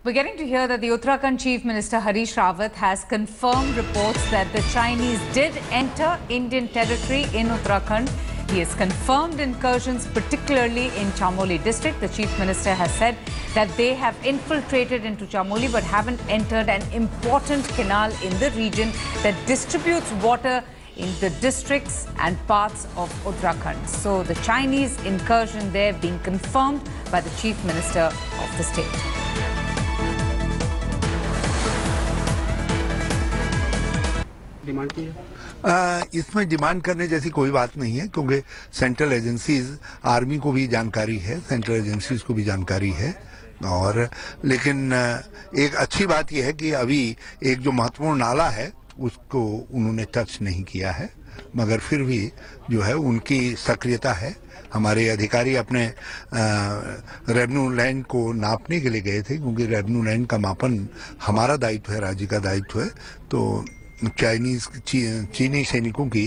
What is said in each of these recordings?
We're getting to hear that the Uttarakhand Chief Minister Harish Rawat has confirmed reports that the Chinese did enter Indian territory in Uttarakhand. He has confirmed incursions, particularly in Chamoli district. The Chief Minister has said that they have infiltrated into Chamoli but haven't entered an important canal in the region that distributes water in the districts and parts of Uttarakhand. So the Chinese incursion there being confirmed by the Chief Minister of the state. इसमें demand करने जैसी कोई बात नहीं है, क्योंकि central agencies, army को भी जानकारी है, सेंट्रल एजेंसीज को भी जानकारी है। और लेकिन एक अच्छी बात यह है कि अभी एक जो महत्वपूर्ण नाला है उसको उन्होंने टच नहीं किया है, मगर फिर भी जो है उनकी सक्रियता है। हमारे अधिकारी अपने रेवेन्यू लैंड को नापने के लिए गए थे, क्योंकि रेवेन्यू लैंड का मापन हमारा दायित्व है, राज्य का दायित्व है। तो चीनी सैनिकों की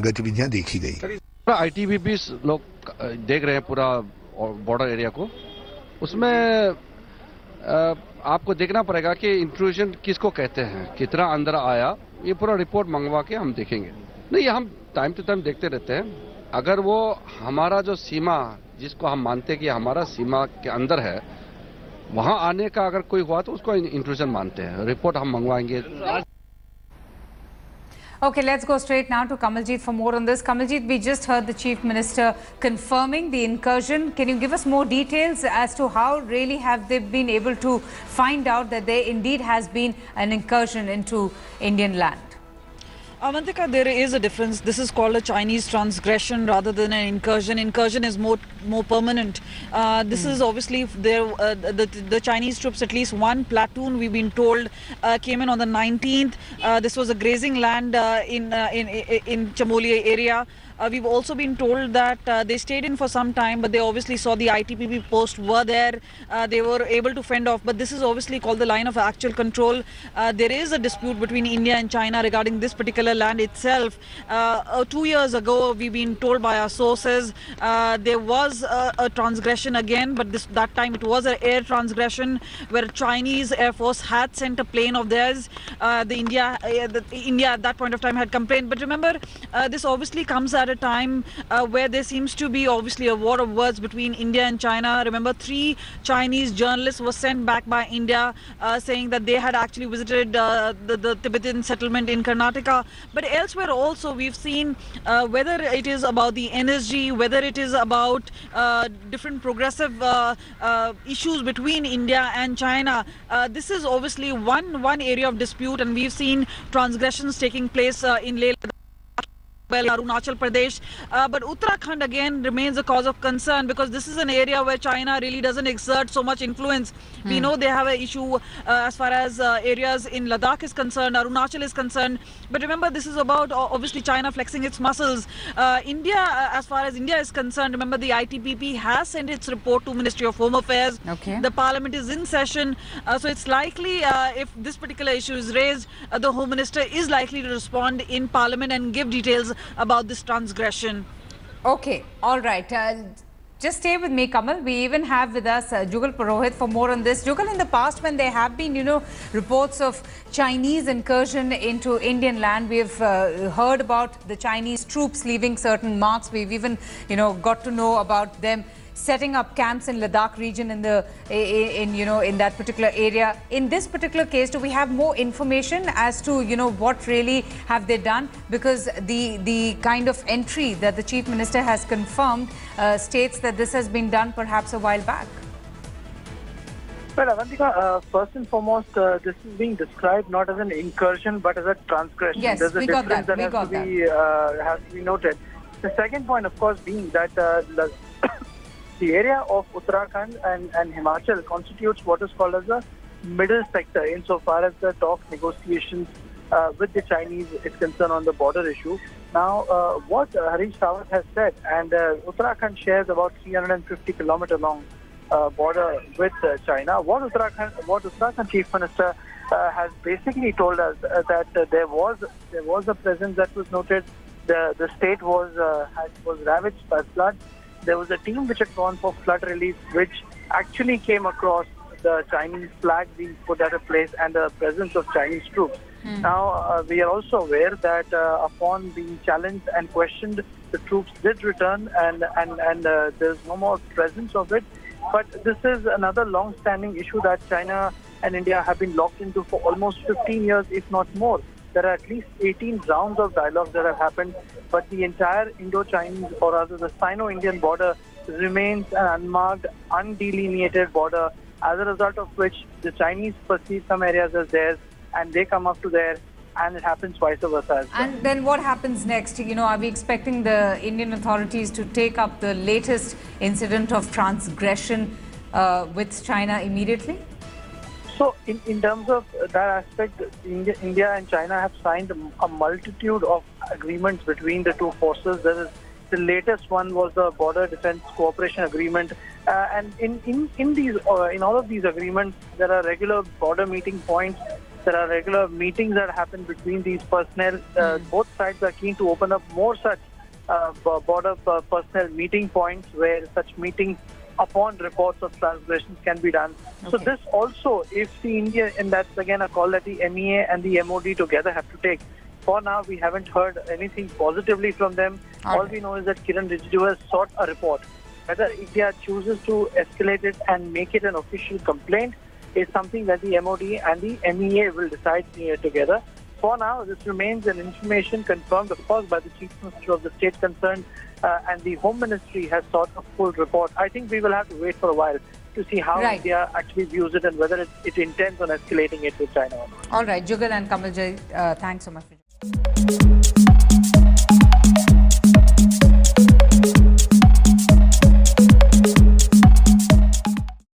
गतिविधियां देखी गई। आईटीबीपी लोग देख रहे हैं पूरा बॉर्डर एरिया को, उसमें आपको देखना पड़ेगा कि इंट्रूजन किसको कहते हैं, कितना अंदर आया, ये पूरा रिपोर्ट मंगवा के हम देखेंगे। नहीं, हम टाइम टू टाइम देखते रहते हैं। अगर वो हमारा जो सीमा, जिसको हम मानते हैं कि हमारा सीमा के अंदर है, वहां आने का अगर कोई हुआ तो उसको इंट्रूजन मानते हैं। रिपोर्ट हम मंगवाएंगे। Okay, let's go straight now to Kamaljeet for more on this. Kamaljeet, we just heard the Chief Minister confirming the incursion. Can you give us more details as to how really have they been able to find out that there indeed has been an incursion into Indian land? Avantika, there is a difference. This is called a Chinese transgression rather than an incursion. Incursion is more permanent. This is obviously the Chinese troops, at least one platoon, we've been told, came in on the 19th. This was a grazing land in Chamoli area. We've also been told that they stayed in for some time, but they obviously saw the ITPP post were there. They were able to fend off, but this is obviously called the line of actual control. There is a dispute between India and China regarding this particular land itself. 2 years ago, we've been told by our sources, there was a transgression again, but that time it was an air transgression where Chinese Air Force had sent a plane of theirs. India at that point of time had complained. But remember, this obviously comes at a time where there seems to be obviously a war of words between India and China. Remember, 3 Chinese journalists were sent back by India saying that they had actually visited the Tibetan settlement in Karnataka. But elsewhere also we've seen whether it is about the NSG, whether it is about different progressive issues between India and China. This is obviously one area of dispute, and we've seen transgressions taking place in Leh, Arunachal Pradesh, but Uttarakhand again remains a cause of concern because this is an area where China really doesn't exert so much influence. We know they have an issue as far as areas in Ladakh is concerned, Arunachal is concerned, but remember this is about obviously China flexing its muscles. India, as far as India is concerned, remember the ITPP has sent its report to Ministry of Home Affairs. Okay. The Parliament is in session, so it's likely if this particular issue is raised, the Home Minister is likely to respond in Parliament and give details about this transgression. Okay, all right. Just stay with me, Kamal. We even have with us Jugal Purohit for more on this. Jugal, in the past when there have been, reports of Chinese incursion into Indian land, we've heard about the Chinese troops leaving certain marks. We've even, got to know about them setting up camps in Ladakh region in that particular area. In this particular case, do we have more information as to what really have they done? Because the kind of entry that the Chief Minister has confirmed states that this has been done perhaps a while back. Well, Avantika, first and foremost, this is being described not as an incursion but as a transgression. Yes, there's a we got difference that. has to be noted. The second point, of course, being that the area of Uttarakhand and Himachal constitutes what is called as a middle sector insofar as the talk negotiations with the Chinese is concerned on the border issue. Now, what Harish Rawat has said, and Uttarakhand shares about 350 kilometer long border with China. What Uttarakhand Chief Minister has basically told us that there was a presence that was noted. The state was ravaged by flood. There was a team which had gone for flood relief, which actually came across the Chinese flag being put at a place and the presence of Chinese troops. Now, we are also aware that upon being challenged and questioned, the troops did return and there's no more presence of it. But this is another long-standing issue that China and India have been locked into for almost 15 years, if not more. There are at least 18 rounds of dialogue that have happened, but the entire Indo-Chinese, or rather the Sino-Indian border, remains an unmarked, undelineated border, as a result of which the Chinese perceive some areas as theirs, and they come up to there, and it happens vice versa as well. And then what happens next? You know, are we expecting the Indian authorities to take up the latest incident of transgression with China immediately? So, in terms of that aspect, India and China have signed a multitude of agreements between the two forces. There is the latest one was the Border Defense Cooperation Agreement, and in all of these agreements, there are regular border meeting points. There are regular meetings that happen between these personnel. Both sides are keen to open up more such border personnel meeting points where such meetings upon reports of transgressions can be done. Okay. So this also, if the India, and that's again a call that the MEA and the MOD together have to take. For now, we haven't heard anything positively from them. All we know is that Kiran Rijiju has sought a report. Whether India chooses to escalate it and make it an official complaint is something that the MOD and the MEA will decide together. For now, this remains an information confirmed, of course, by the Chief Minister of the state concerned, and the Home Ministry has sought a full report. I think we will have to wait for a while to see how India actually views it and whether it intends on escalating it with China or not. All right, Jugal and Kamal Jai, thanks so much for